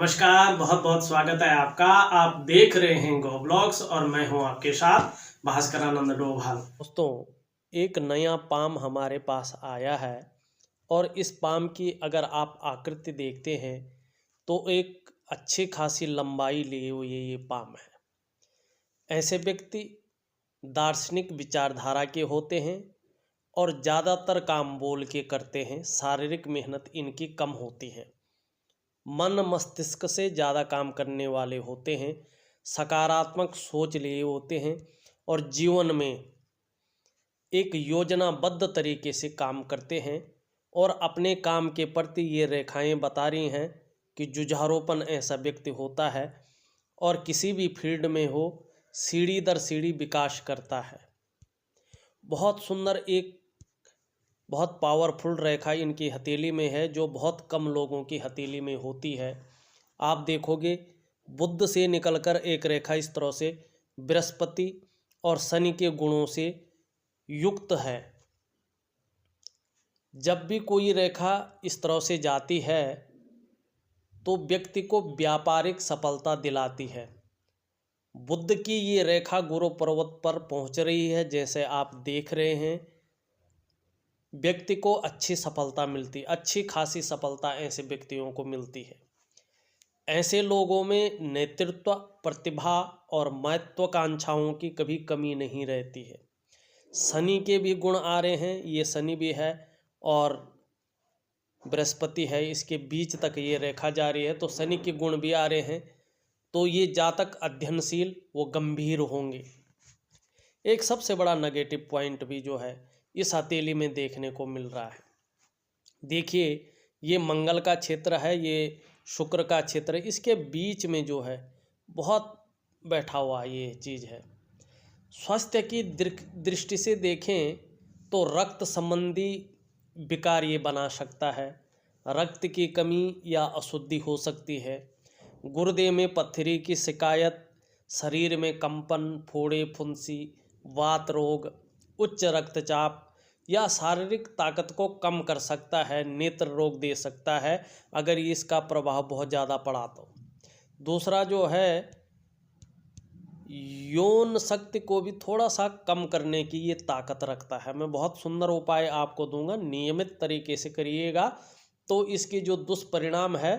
नमस्कार, बहुत बहुत स्वागत है आपका। आप देख रहे हैं गो ब्लॉग्स और मैं हूं आपके साथ भास्करानंद डोभाल। दोस्तों, एक नया पाम हमारे पास आया है और इस पाम की अगर आप आकृति देखते हैं तो एक अच्छी खासी लंबाई लिए हुए ये पाम है। ऐसे व्यक्ति दार्शनिक विचारधारा के होते हैं और ज़्यादातर काम बोल के करते हैं। शारीरिक मेहनत इनकी कम होती है, मन मस्तिष्क से ज़्यादा काम करने वाले होते हैं, सकारात्मक सोच लिए होते हैं और जीवन में एक योजनाबद्ध तरीके से काम करते हैं। और अपने काम के प्रति ये रेखाएं बता रही हैं कि जुझारूपन ऐसा व्यक्ति होता है और किसी भी फील्ड में हो सीढ़ी दर सीढ़ी विकास करता है। बहुत सुंदर एक बहुत पावरफुल रेखा इनकी हथेली में है जो बहुत कम लोगों की हथेली में होती है। आप देखोगे बुध से निकलकर एक रेखा इस तरह से बृहस्पति और शनि के गुणों से युक्त है। जब भी कोई रेखा इस तरह से जाती है तो व्यक्ति को व्यापारिक सफलता दिलाती है। बुध की ये रेखा गुरु पर्वत पर पहुंच रही है, जैसे आप देख रहे हैं। व्यक्ति को अच्छी सफलता मिलती, अच्छी खासी सफलता ऐसे व्यक्तियों को मिलती है। ऐसे लोगों में नेतृत्व, प्रतिभा और महत्वाकांक्षाओं की कभी कमी नहीं रहती है। शनि के भी गुण आ रहे हैं, ये शनि भी है और बृहस्पति है, इसके बीच तक ये रेखा जा रही है तो शनि के गुण भी आ रहे हैं। तो ये जातक अध्ययनशील व गंभीर होंगे। एक सबसे बड़ा नेगेटिव पॉइंट भी जो है इस हथेली में देखने को मिल रहा है। देखिए, ये मंगल का क्षेत्र है, ये शुक्र का क्षेत्र है, इसके बीच में जो है बहुत बैठा हुआ ये चीज़ है। स्वास्थ्य की दृष्टि से देखें तो रक्त संबंधी विकार ये बना सकता है। रक्त की कमी या अशुद्धि हो सकती है। गुर्दे में पत्थरी की शिकायत, शरीर में कंपन, फोड़े, फुंसी, वात रोग, उच्च रक्तचाप या शारीरिक ताकत को कम कर सकता है। नेत्र रोग दे सकता है अगर इसका प्रभाव बहुत ज़्यादा पड़ा तो। दूसरा जो है यौन शक्ति को भी थोड़ा सा कम करने की ये ताकत रखता है। मैं बहुत सुंदर उपाय आपको दूंगा, नियमित तरीके से करिएगा तो इसके जो दुष्परिणाम है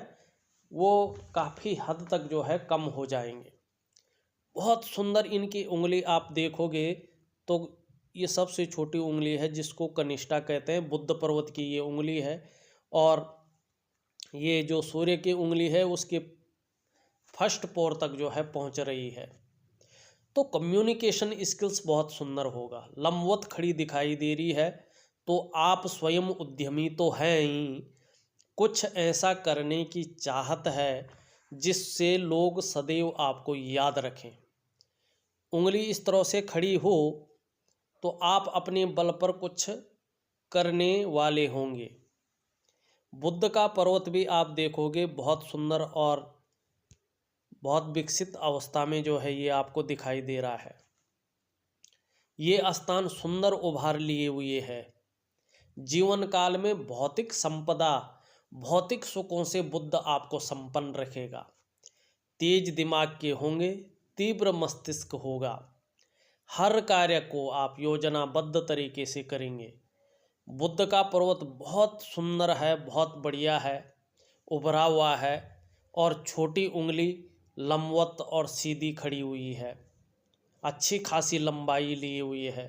वो काफ़ी हद तक जो है कम हो जाएंगे। बहुत सुंदर इनकी उंगली आप देखोगे तो ये सबसे छोटी उंगली है जिसको कनिष्ठा कहते हैं। बुध पर्वत की ये उंगली है और ये जो सूर्य की उंगली है उसके फर्स्ट पोर तक जो है पहुंच रही है। तो कम्युनिकेशन स्किल्स बहुत सुंदर होगा। लंबवत खड़ी दिखाई दे रही है तो आप स्वयं उद्यमी तो हैं ही, कुछ ऐसा करने की चाहत है जिससे लोग सदैव आपको याद रखें। उंगली इस तरह से खड़ी हो तो आप अपने बल पर कुछ करने वाले होंगे। बुध का पर्वत भी आप देखोगे बहुत सुंदर और बहुत विकसित अवस्था में जो है ये आपको दिखाई दे रहा है। ये स्थान सुंदर उभार लिए हुए है। जीवन काल में भौतिक संपदा, भौतिक सुखों से बुध आपको संपन्न रखेगा। तेज दिमाग के होंगे, तीव्र मस्तिष्क होगा। हर कार्य को आप योजनाबद्ध तरीके से करेंगे। बुध का पर्वत बहुत सुंदर है, बहुत बढ़िया है, उभरा हुआ है और छोटी उंगली लंबवत और सीधी खड़ी हुई है, अच्छी खासी लंबाई लिए हुई है।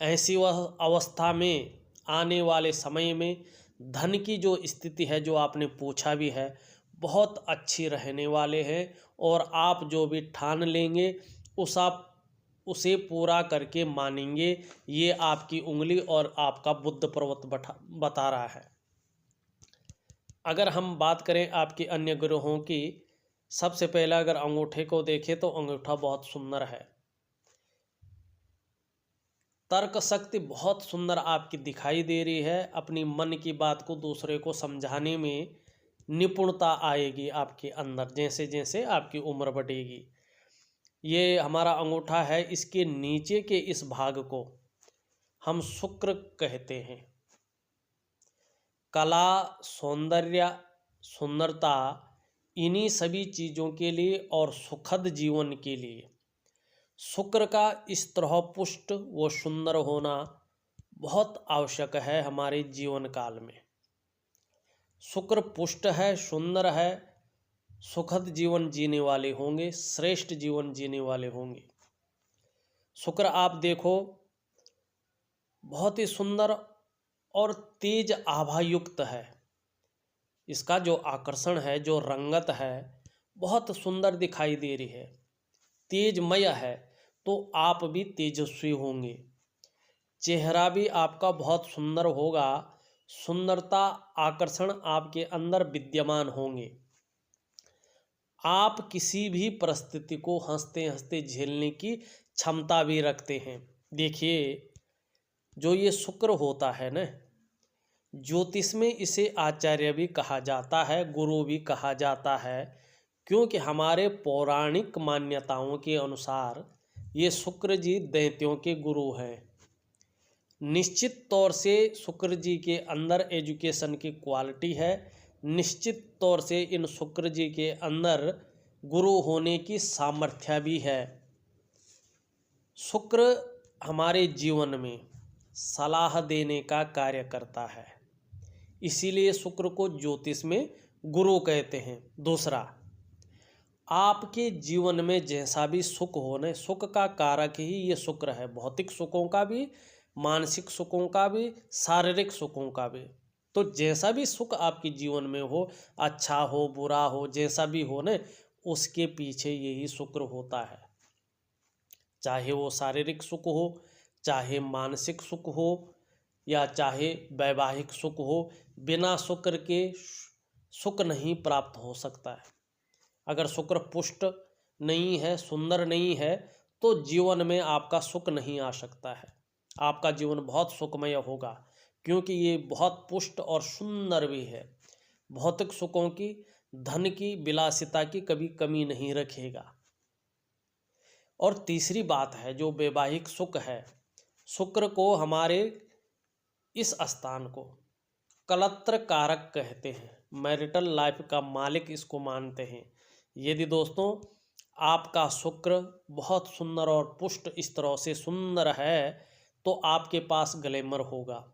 ऐसी वह अवस्था में आने वाले समय में धन की जो स्थिति है, जो आपने पूछा भी है, बहुत अच्छी रहने वाले हैं और आप जो भी ठान लेंगे उसे पूरा करके मानेंगे। ये आपकी उंगली और आपका बुध पर्वत बता रहा है। अगर हम बात करें आपके अन्य ग्रहों की, सबसे पहला अगर अंगूठे को देखें तो अंगूठा बहुत सुंदर है। तर्क शक्ति बहुत सुंदर आपकी दिखाई दे रही है। अपनी मन की बात को दूसरे को समझाने में निपुणता आएगी आपके अंदर जैसे जैसे आपकी उम्र बढ़ेगी। ये हमारा अंगूठा है, इसके नीचे के इस भाग को हम शुक्र कहते हैं। कला, सौंदर्य, सुंदरता इन्हीं सभी चीज़ों के लिए और सुखद जीवन के लिए शुक्र का इस तरह पुष्ट व सुंदर होना बहुत आवश्यक है हमारे जीवन काल में। शुक्र पुष्ट है, सुंदर है, सुखद जीवन जीने वाले होंगे, श्रेष्ठ जीवन जीने वाले होंगे। शुक्र आप देखो बहुत ही सुंदर और तेज आभा युक्त है। इसका जो आकर्षण है, जो रंगत है, बहुत सुंदर दिखाई दे रही है, तेजमय है। तो आप भी तेजस्वी होंगे, चेहरा भी आपका बहुत सुंदर होगा, सुंदरता आकर्षण आपके अंदर विद्यमान होंगे। आप किसी भी परिस्थिति को हंसते हंसते झेलने की क्षमता भी रखते हैं। देखिए जो ये शुक्र होता है ना, ज्योतिष में इसे आचार्य भी कहा जाता है, गुरु भी कहा जाता है, क्योंकि हमारे पौराणिक मान्यताओं के अनुसार ये शुक्र जी दैत्यों के गुरु हैं। निश्चित तौर से शुक्र जी के अंदर एजुकेशन की क्वालिटी है, निश्चित तौर से इन शुक्र जी के अंदर गुरु होने की सामर्थ्य भी है। शुक्र हमारे जीवन में सलाह देने का कार्य करता है, इसीलिए शुक्र को ज्योतिष में गुरु कहते हैं। दूसरा, आपके जीवन में जैसा भी सुख हो ना, सुख का कारक ही ये शुक्र है, भौतिक सुखों का भी, मानसिक सुखों का भी, शारीरिक सुखों का भी। तो जैसा भी सुख आपके जीवन में हो, अच्छा हो बुरा हो, जैसा भी हो ना, उसके पीछे यही शुक्र होता है। चाहे वो शारीरिक सुख हो, चाहे मानसिक सुख हो, या चाहे वैवाहिक सुख हो, बिना शुक्र के सुख नहीं प्राप्त हो सकता है। अगर शुक्र पुष्ट नहीं है, सुंदर नहीं है, तो जीवन में आपका सुख नहीं आ सकता है। आपका जीवन बहुत सुखमय होगा, क्योंकि ये बहुत पुष्ट और सुंदर भी है। भौतिक सुखों की, धन की, विलासिता की कभी कमी नहीं रखेगा। और तीसरी बात है जो वैवाहिक सुख है, शुक्र को हमारे इस स्थान को कलत्र कारक कहते हैं, मैरिटल लाइफ का मालिक इसको मानते हैं। यदि दोस्तों आपका शुक्र बहुत सुंदर और पुष्ट इस तरह से सुंदर है, तो आपके पास ग्लैमर होगा,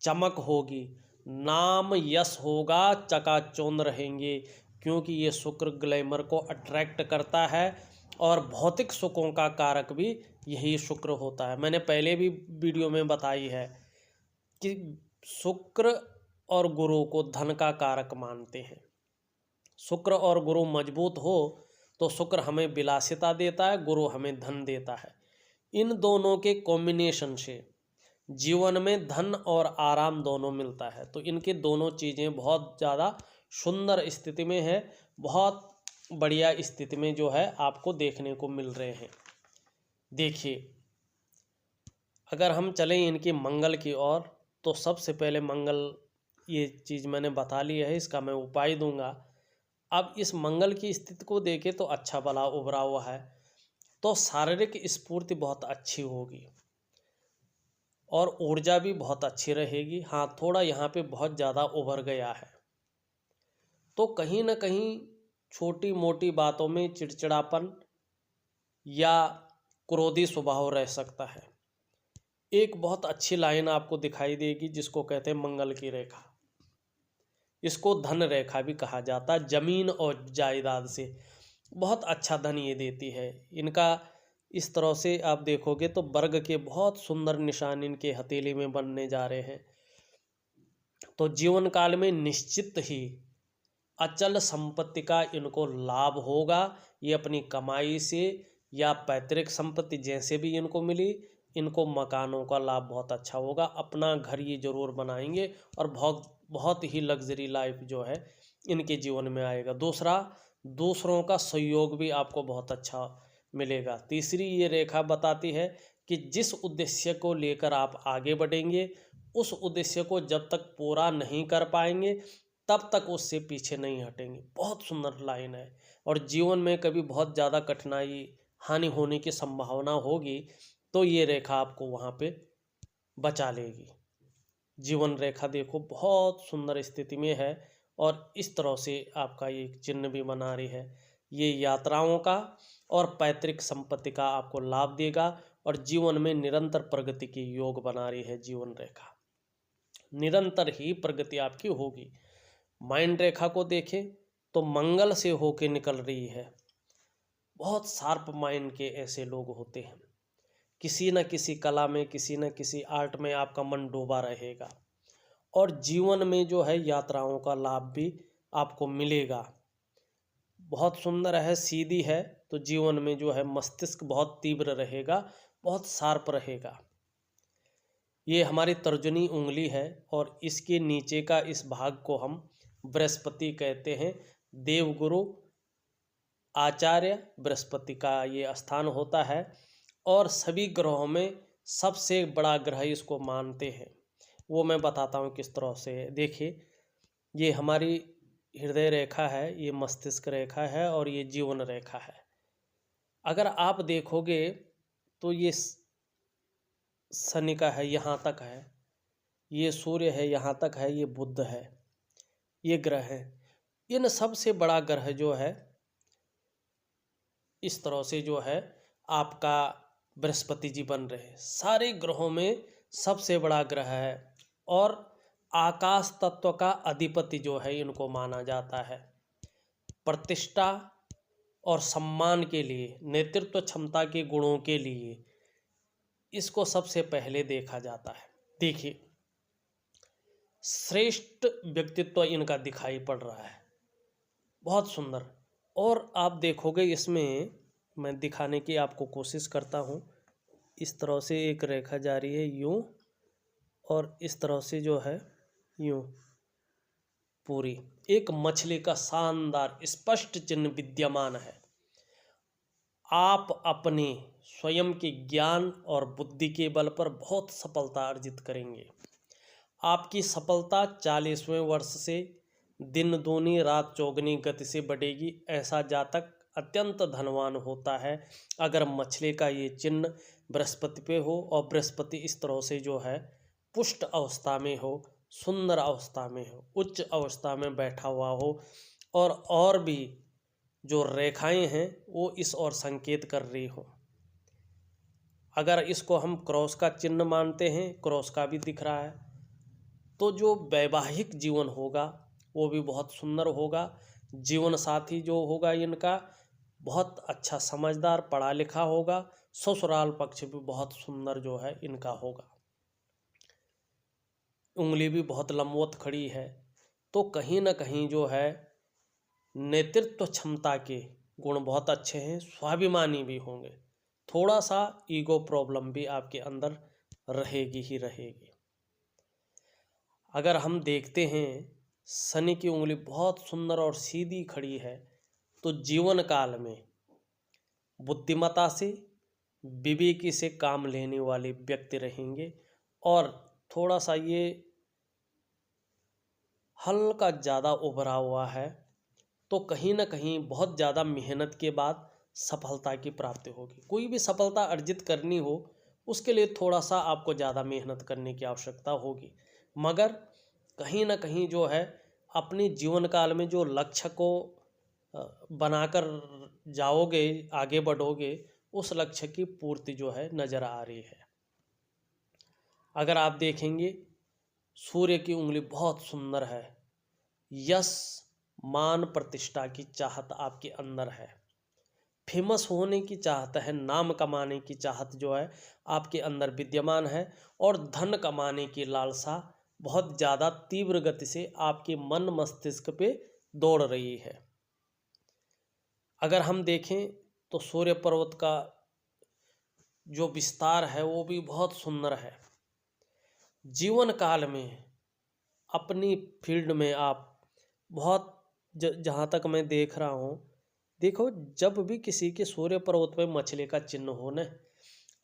चमक होगी, नाम यश होगा, चकाचौंध रहेंगे, क्योंकि ये शुक्र ग्लैमर को अट्रैक्ट करता है। और भौतिक सुखों का कारक भी यही शुक्र होता है। मैंने पहले भी वीडियो में बताई है कि शुक्र और गुरु को धन का कारक मानते हैं। शुक्र और गुरु मजबूत हो तो शुक्र हमें विलासिता देता है, गुरु हमें धन देता है। इन दोनों के कॉम्बिनेशन से जीवन में धन और आराम दोनों मिलता है। तो इनके दोनों चीज़ें बहुत ज़्यादा सुंदर स्थिति में है, बहुत बढ़िया स्थिति में जो है आपको देखने को मिल रहे हैं। देखिए अगर हम चलें इनके मंगल की ओर, तो सबसे पहले मंगल, ये चीज़ मैंने बता ली है, इसका मैं उपाय दूंगा। अब इस मंगल की स्थिति को देखें तो अच्छा भला उभरा हुआ है, तो शारीरिक स्फूर्ति बहुत अच्छी होगी और ऊर्जा भी बहुत अच्छी रहेगी। हाँ, थोड़ा यहाँ पे बहुत ज़्यादा उभर गया है, तो कहीं ना कहीं छोटी मोटी बातों में चिड़चिड़ापन या क्रोधी स्वभाव रह सकता है। एक बहुत अच्छी लाइन आपको दिखाई देगी जिसको कहते हैं मंगल की रेखा। इसको धन रेखा भी कहा जाता है। जमीन और जायदाद से बहुत अच्छा धन ये देती है। इनका इस तरह से आप देखोगे तो वर्ग के बहुत सुंदर निशान इनके हथेली में बनने जा रहे हैं। तो जीवन काल में निश्चित ही अचल संपत्ति का इनको लाभ होगा। ये अपनी कमाई से या पैतृक संपत्ति जैसे भी इनको मिली, इनको मकानों का लाभ बहुत अच्छा होगा। अपना घर ये जरूर बनाएंगे और बहुत बहुत ही लग्जरी लाइफ जो है इनके जीवन में आएगा। दूसरा, दूसरों का सहयोग भी आपको बहुत अच्छा मिलेगा। तीसरी ये रेखा बताती है कि जिस उद्देश्य को लेकर आप आगे बढ़ेंगे, उस उद्देश्य को जब तक पूरा नहीं कर पाएंगे तब तक उससे पीछे नहीं हटेंगे। बहुत सुंदर लाइन है। और जीवन में कभी बहुत ज़्यादा कठिनाई, हानि होने की संभावना होगी तो ये रेखा आपको वहाँ पे बचा लेगी। जीवन रेखा देखो बहुत सुंदर स्थिति में है और इस तरह से आपका ये चिन्ह भी बना रही है। ये यात्राओं का और पैतृक संपत्ति का आपको लाभ देगा और जीवन में निरंतर प्रगति की योग बना रही है। जीवन रेखा निरंतर ही प्रगति आपकी होगी। माइंड रेखा को देखें तो मंगल से होके निकल रही है। बहुत शार्प माइंड के ऐसे लोग होते हैं। किसी न किसी कला में, किसी न किसी आर्ट में आपका मन डूबा रहेगा और जीवन में जो है यात्राओं का लाभ भी आपको मिलेगा। बहुत सुंदर है, सीधी है, तो जीवन में जो है मस्तिष्क बहुत तीव्र रहेगा, बहुत शार्प रहेगा। ये हमारी तर्जनी उंगली है और इसके नीचे का इस भाग को हम बृहस्पति कहते हैं। देवगुरु आचार्य बृहस्पति का ये स्थान होता है और सभी ग्रहों में सबसे बड़ा ग्रह इसको मानते हैं। वो मैं बताता हूँ किस तरह से। देखिए, ये हमारी हृदय रेखा है, ये मस्तिष्क रेखा है और ये जीवन रेखा है। अगर आप देखोगे तो ये शनि का है, यहाँ तक है, ये सूर्य है, यहाँ तक है, ये बुध है, ये ग्रह है। इन सबसे बड़ा ग्रह जो है इस तरह से जो है आपका बृहस्पति जी बन रहे हैं। सारे ग्रहों में सबसे बड़ा ग्रह है और आकाश तत्व का अधिपति जो है इनको माना जाता है। प्रतिष्ठा और सम्मान के लिए, नेतृत्व क्षमता के गुणों के लिए इसको सबसे पहले देखा जाता है। देखिए, श्रेष्ठ व्यक्तित्व इनका दिखाई पड़ रहा है, बहुत सुंदर। और आप देखोगे इसमें, मैं दिखाने की आपको कोशिश करता हूँ। इस तरह से एक रेखा जा रही है यूं और इस तरह से जो है यूं पूरी एक मछली का शानदार स्पष्ट चिन्ह विद्यमान है। आप अपने स्वयं के ज्ञान और बुद्धि के बल पर बहुत सफलता अर्जित करेंगे। आपकी सफलता 40वें वर्ष से दिन दूनी रात चौगनी गति से बढ़ेगी। ऐसा जातक अत्यंत धनवान होता है अगर मछली का ये चिन्ह बृहस्पति पे हो और बृहस्पति इस तरह से जो है पुष्ट अवस्था में हो, सुंदर अवस्था में हो, उच्च अवस्था में बैठा हुआ हो और भी जो रेखाएं हैं वो इस ओर संकेत कर रही हो। अगर इसको हम क्रॉस का चिन्ह मानते हैं, क्रॉस का भी दिख रहा है, तो जो वैवाहिक जीवन होगा वो भी बहुत सुंदर होगा। जीवन साथी जो होगा इनका बहुत अच्छा, समझदार, पढ़ा लिखा होगा। ससुराल पक्ष भी बहुत सुंदर जो है इनका होगा। उंगली भी बहुत लंबवत खड़ी है, तो कहीं ना कहीं जो है नेतृत्व क्षमता के गुण बहुत अच्छे हैं। स्वाभिमानी भी होंगे। थोड़ा सा ईगो प्रॉब्लम भी आपके अंदर रहेगी ही रहेगी। अगर हम देखते हैं शनि की उंगली बहुत सुंदर और सीधी खड़ी है, तो जीवन काल में बुद्धिमत्ता से, विवेकी से काम लेने वाले व्यक्ति रहेंगे और थोड़ा सा ये हल्का ज़्यादा उभरा हुआ है, तो कहीं ना कहीं बहुत ज़्यादा मेहनत के बाद सफलता की प्राप्ति होगी। कोई भी सफलता अर्जित करनी हो उसके लिए थोड़ा सा आपको ज़्यादा मेहनत करने की आवश्यकता होगी, मगर कहीं ना कहीं जो है अपने जीवन काल में जो लक्ष्य को बनाकर जाओगे, आगे बढ़ोगे, उस लक्ष्य की पूर्ति जो है नज़र आ रही है। अगर आप देखेंगे सूर्य की उंगली बहुत सुंदर है। यश, मान, प्रतिष्ठा की चाहत आपके अंदर है। फेमस होने की चाहत है, नाम कमाने की चाहत जो है आपके अंदर विद्यमान है और धन कमाने की लालसा बहुत ज़्यादा तीव्र गति से आपके मन मस्तिष्क पे दौड़ रही है। अगर हम देखें तो सूर्य पर्वत का जो विस्तार है वो भी बहुत सुंदर है। जीवन काल में अपनी फील्ड में आप बहुत जहाँ तक मैं देख रहा हूँ, देखो जब भी किसी के सूर्य पर्वत पे मछली का चिन्ह हो न,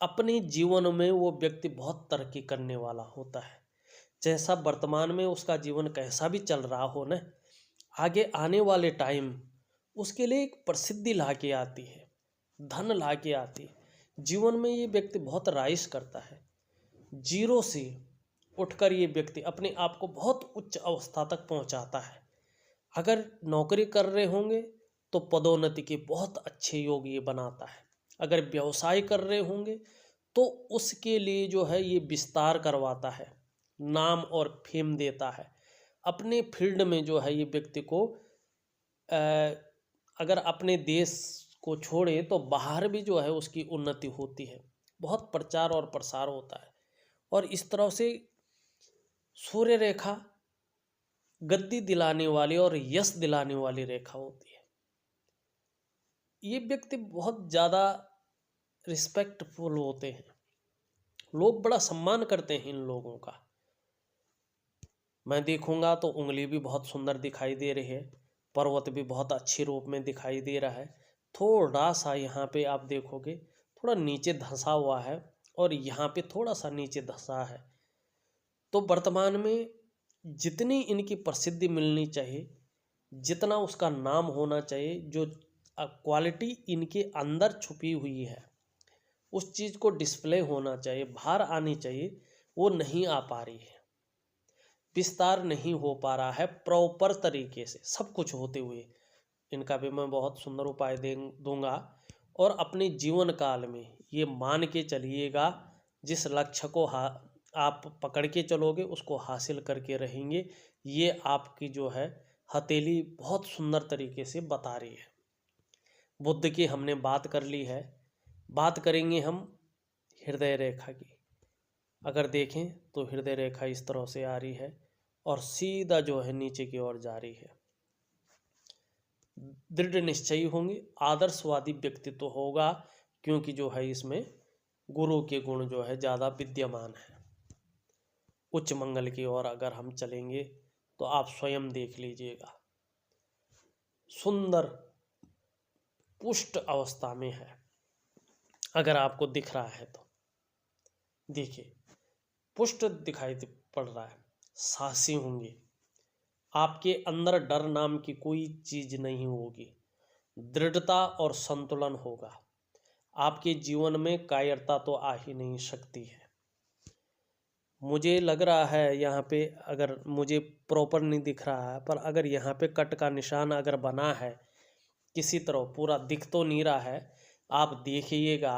अपने जीवन में वो व्यक्ति बहुत तरक्की करने वाला होता है। जैसा वर्तमान में उसका जीवन कैसा भी चल रहा हो न, आगे आने वाले टाइम उसके लिए एक प्रसिद्धि ला के आती है, धन ला के आती है। जीवन में ये व्यक्ति बहुत राइज करता है। जीरो से उठकर ये व्यक्ति अपने आप को बहुत उच्च अवस्था तक पहुंचाता है। अगर नौकरी कर रहे होंगे तो पदोन्नति के बहुत अच्छे योग ये बनाता है। अगर व्यवसाय कर रहे होंगे तो उसके लिए जो है ये विस्तार करवाता है, नाम और फेम देता है। अपने फील्ड में जो है ये व्यक्ति को अगर अपने देश को छोड़े तो बाहर भी जो है उसकी उन्नति होती है, बहुत प्रचार और प्रसार होता है। और इस तरह से सूर्य रेखा गद्दी दिलाने वाली और यश दिलाने वाली रेखा होती है। ये व्यक्ति बहुत ज़्यादा रिस्पेक्टफुल होते हैं, लोग बड़ा सम्मान करते हैं इन लोगों का। मैं देखूंगा तो उंगली भी बहुत सुंदर दिखाई दे रही है, पर्वत भी बहुत अच्छे रूप में दिखाई दे रहा है। थोड़ा सा यहाँ पे आप देखोगे थोड़ा नीचे धंसा हुआ है और यहाँ पे थोड़ा सा नीचे धंसा है। तो वर्तमान में जितनी इनकी प्रसिद्धि मिलनी चाहिए, जितना उसका नाम होना चाहिए, जो क्वालिटी इनके अंदर छुपी हुई है उस चीज़ को डिस्प्ले होना चाहिए, बाहर आनी चाहिए, वो नहीं आ पा रही है, विस्तार नहीं हो पा रहा है प्रॉपर तरीके से। सब कुछ होते हुए इनका भी मैं बहुत सुंदर उपाय दूंगा। और अपने जीवन काल में ये मान के चलिएगा, जिस लक्ष्य को आप पकड़ के चलोगे उसको हासिल करके रहेंगे। ये आपकी जो है हथेली बहुत सुंदर तरीके से बता रही है। बुद्ध की हमने बात कर ली है, बात करेंगे हम हृदय रेखा की। अगर देखें तो हृदय रेखा इस तरह से आ रही है और सीधा जो है नीचे की ओर जा रही है। दृढ़ निश्चयी होंगे, आदर्शवादी व्यक्तित्व होगा, क्योंकि जो है इसमें गुरु के गुण जो है ज़्यादा विद्यमान है। उच्च मंगल की ओर अगर हम चलेंगे तो आप स्वयं देख लीजिएगा, सुंदर पुष्ट अवस्था में है। अगर आपको दिख रहा है तो देखिए, पुष्ट दिखाई पड़ रहा है, साहसी होंगे, आपके अंदर डर नाम की कोई चीज़ नहीं होगी, दृढ़ता और संतुलन होगा। आपके जीवन में कायरता तो आ ही नहीं सकती है। मुझे लग रहा है यहाँ पे, अगर मुझे प्रॉपर नहीं दिख रहा है, पर अगर यहाँ पे कट का निशान अगर बना है किसी तरह, पूरा दिख तो नहीं रहा है, आप देखिएगा।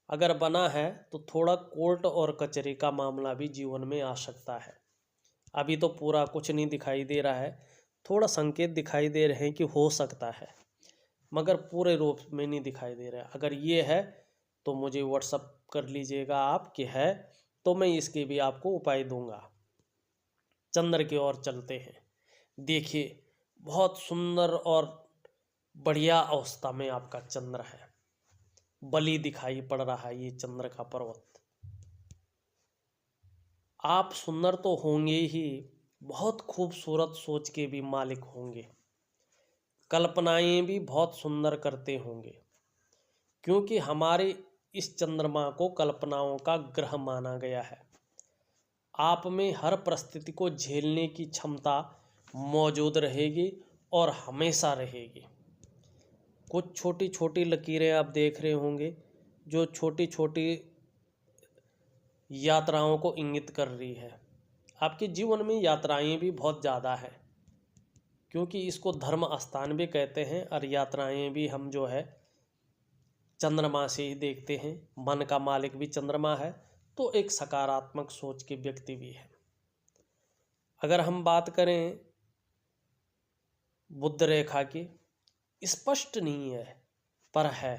अगर बना है तो थोड़ा कोर्ट और कचहरी का मामला भी जीवन में आ सकता है। अभी तो पूरा कुछ नहीं दिखाई दे रहा है, थोड़ा संकेत दिखाई दे रहे हैं कि हो सकता है, मगर पूरे रूप में नहीं दिखाई दे रहा है। अगर ये है तो मुझे व्हाट्सअप कर लीजिएगा आप कि है, तो मैं इसके भी आपको उपाय दूंगा। चंद्र की ओर चलते हैं। देखिए, बहुत सुंदर और बढ़िया अवस्था में आपका चंद्र है, बलि दिखाई पड़ रहा है ये चंद्र का पर्वत। आप सुंदर तो होंगे ही, बहुत खूबसूरत सोच के भी मालिक होंगे, कल्पनाएं भी बहुत सुंदर करते होंगे, क्योंकि हमारे इस चंद्रमा को कल्पनाओं का ग्रह माना गया है। आप में हर परिस्थिति को झेलने की क्षमता मौजूद रहेगी और हमेशा रहेगी। कुछ छोटी छोटी लकीरें आप देख रहे होंगे जो छोटी छोटी यात्राओं को इंगित कर रही है। आपके जीवन में यात्राएं भी बहुत ज़्यादा है, क्योंकि इसको धर्म स्थान भी कहते हैं, और यात्राएं भी हम जो है चंद्रमा से ही देखते हैं। मन का मालिक भी चंद्रमा है, तो एक सकारात्मक सोच के व्यक्ति भी है। अगर हम बात करें बुध रेखा की, स्पष्ट नहीं है पर है,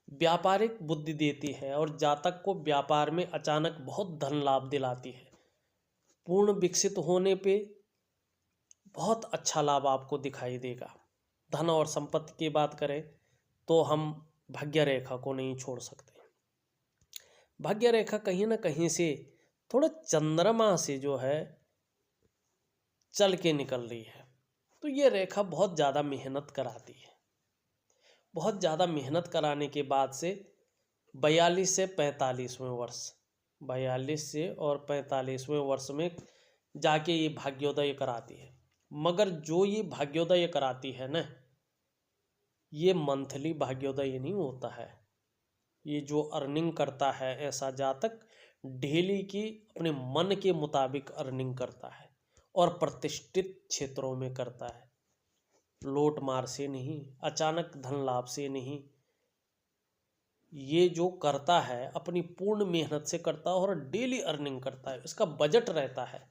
व्यापारिक बुद्धि देती है और जातक को व्यापार में अचानक बहुत धन लाभ दिलाती है। पूर्ण विकसित होने पे बहुत अच्छा लाभ आपको दिखाई देगा। धन और संपत्ति की बात करें तो हम भाग्य रेखा को नहीं छोड़ सकते। भाग्य रेखा कहीं ना कहीं से थोड़ा चंद्रमा से जो है चल के निकल रही है, तो ये रेखा बहुत ज़्यादा मेहनत कराती है। बहुत ज़्यादा मेहनत कराने के बाद से 42 से 45वें वर्ष, 42 से और 45वें वर्ष में जाके ये भाग्योदय कराती है। मगर जो ये भाग्योदय कराती है ना, ये मंथली भाग्योदय नहीं होता है। ये जो अर्निंग करता है ऐसा जातक डेली की अपने मन के मुताबिक अर्निंग करता है और प्रतिष्ठित क्षेत्रों में करता है। लोट मार से नहीं, अचानक धन लाभ से नहीं। ये जो करता है अपनी पूर्ण मेहनत से करता है और डेली अर्निंग करता है। इसका बजट रहता है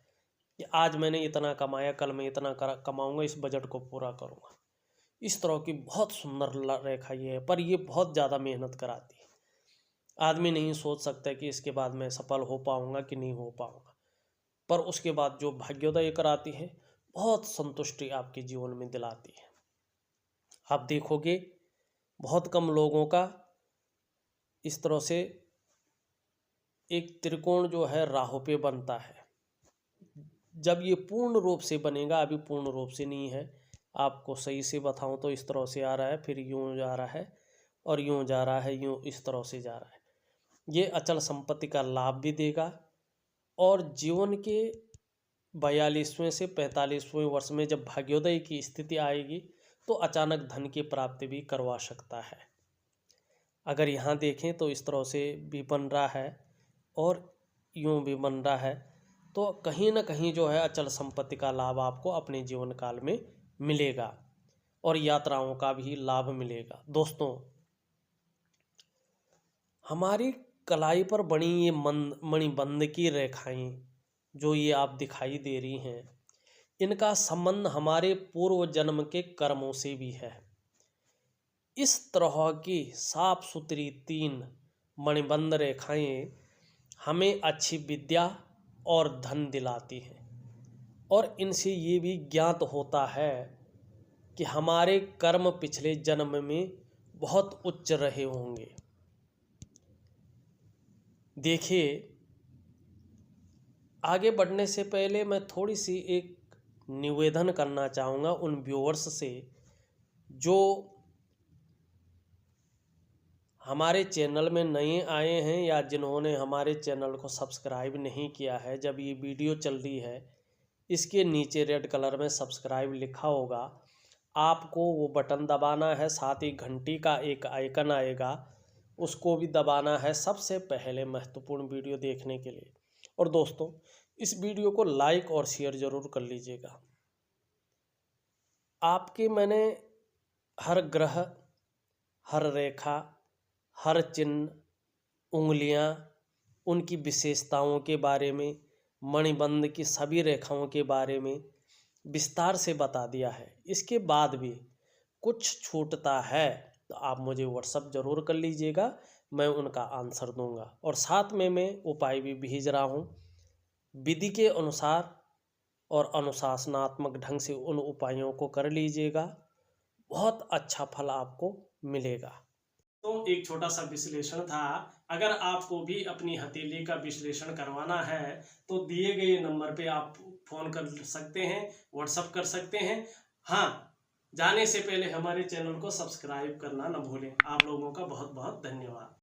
कि आज मैंने इतना कमाया, कल मैं इतना कमाऊंगा, इस बजट को पूरा करूंगा। इस तरह की बहुत सुंदर रेखा ये है, पर ये बहुत ज़्यादा मेहनत कराती है। आदमी नहीं सोच सकता कि इसके बाद मैं सफल हो पाऊंगा कि नहीं हो पाऊंगा, पर उसके बाद जो भाग्योदय कराती है बहुत संतुष्टि आपके जीवन में दिलाती है। आप देखोगे बहुत कम लोगों का इस तरह से एक त्रिकोण जो है राहु पे बनता है। जब ये पूर्ण रूप से बनेगा, अभी पूर्ण रूप से नहीं है, आपको सही से बताऊं तो इस तरह से आ रहा है, फिर यूं जा रहा है और यूं जा रहा है, यूं इस तरह से जा रहा है। ये अचल संपत्ति का लाभ भी देगा और जीवन के 42वें से 45वें वर्ष में जब भाग्योदय की स्थिति आएगी तो अचानक धन की प्राप्ति भी करवा सकता है। अगर यहाँ देखें तो इस तरह से भी बन रहा है और यूं भी बन रहा है, तो कहीं ना कहीं जो है अचल संपत्ति का लाभ आपको अपने जीवन काल में मिलेगा और यात्राओं का भी लाभ मिलेगा। दोस्तों, हमारी कलाई पर बनी ये मणिबंध की रेखाएं जो ये आप दिखाई दे रही हैं, इनका संबंध हमारे पूर्व जन्म के कर्मों से भी है। इस तरह की साफ सुथरी 3 मणिबंध रेखाएं हमें अच्छी विद्या और धन दिलाती हैं और इनसे ये भी ज्ञात होता है कि हमारे कर्म पिछले जन्म में बहुत उच्च रहे होंगे। देखिए, आगे बढ़ने से पहले मैं थोड़ी सी एक निवेदन करना चाहूँगा उन व्यूअर्स से जो हमारे चैनल में नए आए हैं या जिन्होंने हमारे चैनल को सब्सक्राइब नहीं किया है। जब ये वीडियो चल रही है, इसके नीचे रेड कलर में सब्सक्राइब लिखा होगा, आपको वो बटन दबाना है, साथ ही घंटी का एक आइकन आएगा, उसको भी दबाना है सबसे पहले महत्वपूर्ण वीडियो देखने के लिए। और दोस्तों, इस वीडियो को लाइक और शेयर ज़रूर कर लीजिएगा। आपके मैंने हर ग्रह, हर रेखा, हर चिन्ह, उंगलियां, उनकी विशेषताओं के बारे में, मणिबंध की सभी रेखाओं के बारे में विस्तार से बता दिया है। इसके बाद भी कुछ छूटता है तो आप मुझे व्हाट्सअप ज़रूर कर लीजिएगा, मैं उनका आंसर दूंगा। और साथ में मैं उपाय भी भेज रहा हूँ। विधि के अनुसार और अनुशासनात्मक ढंग से उन उपायों को कर लीजिएगा, बहुत अच्छा फल आपको मिलेगा। तो एक छोटा सा विश्लेषण था। अगर आपको भी अपनी हथेली का विश्लेषण करवाना है तो दिए गए नंबर पे आप फ़ोन कर सकते हैं, व्हाट्सअप कर सकते हैं। हाँ, जाने से पहले हमारे चैनल को सब्सक्राइब करना न भूलें। आप लोगों का बहुत बहुत धन्यवाद।